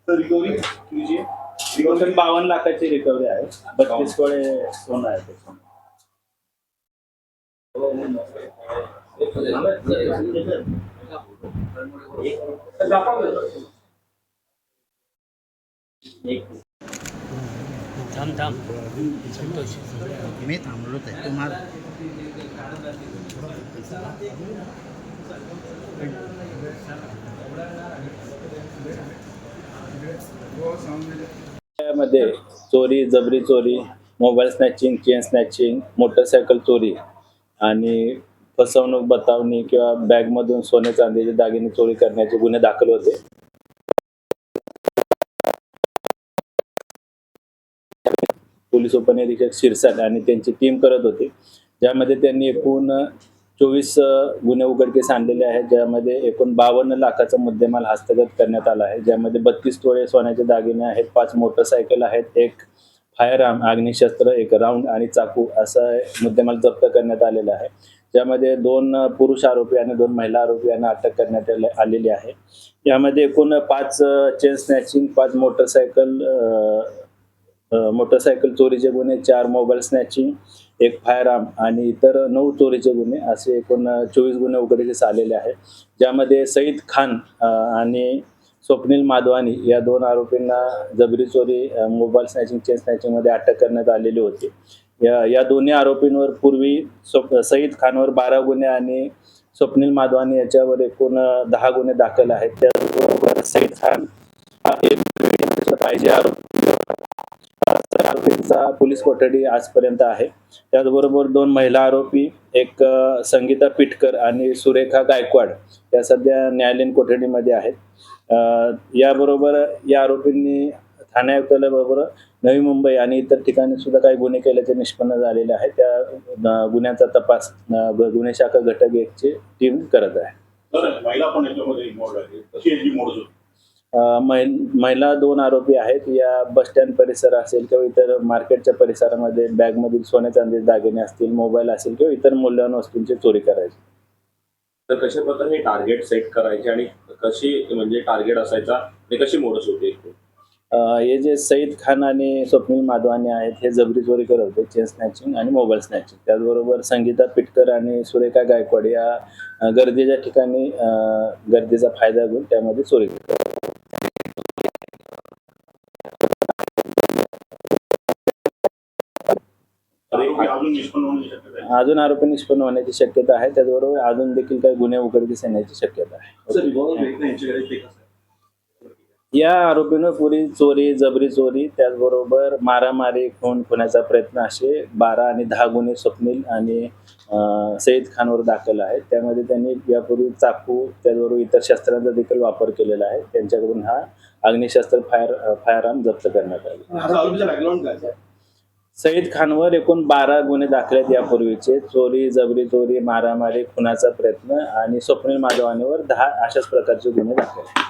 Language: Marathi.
रिकव्हरी तुझी 52 लाखाची रिकव्हरी आहे. 32 तोळे सोनं आहे त्याच्यामध्ये. मी थांबलो ते तुम्हाला मध्ये चोरी, जबरी चोरी, mobile snatching, chain snatching, motorcycle चोरी आणि फसवणूक, बतावणी किंवा बॅगमधून सोने चांदीचे दागिने चोरी करण्याचे गुन्हे दाखल होते. पोलीस उपनिरीक्षक शिरसाट आणि त्यांची टीम करत होती, ज्यामध्ये त्यांनी एकूण 24 गुन्हे उघडकीस आणलेले आहेत, ज्यामध्ये एकूण 52 लाखाचा मुद्देमाल हस्तगत करण्यात आला आहे, ज्यामध्ये 32 तोळे सोन्याचे दागिने आहेत, 5 मोटरसायकल आहेत, 1 फायर आर्म अग्निशस्त्र, 1 राऊंड आणि चाकू असा मुद्देमाल जप्त करण्यात आलेला आहे. ज्यामध्ये 2 पुरुष आरोपी आणि 2 महिला आरोपी यांना अटक करण्यात आलेली आहे. यामध्ये एकूण 5 चेन स्नॅचिंग, 5 मोटरसायकल चोरीचे गुन्हे, 4 मोबाईल स्नॅचिंग, 1 फायर आर्म आणि इतर 9 चोरीचे गुन्हे असे एकूण 24 गुन्हे उघडकीस आलेले आहेत. ज्यामध्ये सईद खान आणि स्वप्नील माधवानी या 2 आरोपींना जबरी चोरी, मोबाईल स्नॅचिंग, चेन स्नॅचिंग मध्ये अटक करण्यात आलेली होती. या दोन्ही आरोपींवर पूर्वी सईद खानवर 12 गुन्हे आणि स्वप्नील माधवानी याच्यावर एकूण 10 गुन्हे दाखल आहेत. त्याचबरोबर सईद खान पाहिजे आरोपींचा पोलीस कोठडी आजपर्यंत आहे. त्याचबरोबर 2 महिला आरोपी, एक संगीता पिटकर आणि सुरेखा गायकवाड या सध्या न्यायालयीन कोठडीमध्ये आहेत. याबरोबर या आरोपींनी ठाणे आयुक्तालयाबरोबर नवी मुंबई आणि इतर ठिकाणी सुद्धा काही गुन्हे केल्याचे निष्पन्न झालेले आहे. त्या गुन्ह्याचा तपास गुन्हे शाखा घटक 1 ची टीम करत आहे. महिला 2 आरोपी आहेत. या बस स्टँड परिसर असेल किंवा इतर मार्केटच्या परिसरामध्ये बॅगमधील सोन्या चांदीचे दागिने असतील, मोबाईल असेल किंवा इतर मौल्यवान वस्तूंची चोरी करायची. तर कशा प्रकारे हे टार्गेट सेट करायचे आणि कशी म्हणजे टार्गेट असायचा आणि कशी मोडस होते? हे जे सईद खान आणि स्वप्नील माधवानी आहेत, हे जबरी चोरी करत होते, चेन स्नॅचिंग आणि मोबाईल स्नॅचिंग. त्याचबरोबर संगीता पिटकर आणि सुरेखा गायकवाड या गर्दीच्या ठिकाणी गर्दीचा फायदा घेऊन त्यामध्ये चोरी करतात. अजून आरोपी निष्पन्न होण्याची शक्यता आहे. त्याचबरोबर अजून देखील काही गुन्हे उघडकीस येण्याची शक्यता आहे. या आरोपीनं पुरी चोरी, जबरी चोरी, त्याचबरोबर मारामारी, खून, खुनाचा प्रयत्न असे 12 आणि 10 गुन्हे स्वप्नील आणि सईद खानवर दाखल आहेत. त्यामध्ये त्यांनी यापूर्वी चाकू, त्याचबरोबर इतर शस्त्रांचा देखील वापर केलेला आहे. त्यांच्याकडून हा अग्निशस्त्र, फायर आर्म जप्त करण्यात आले. सईद खानवर एकूण 12 गुन्हे दाखल आहेत यापूर्वीचे. चोरी, जबरी चोरी, मारामारी, खुनाचा प्रयत्न आणि स्वप्नील माधवानीवर 10 अशाच प्रकारचे गुन्हे दाखल आहेत.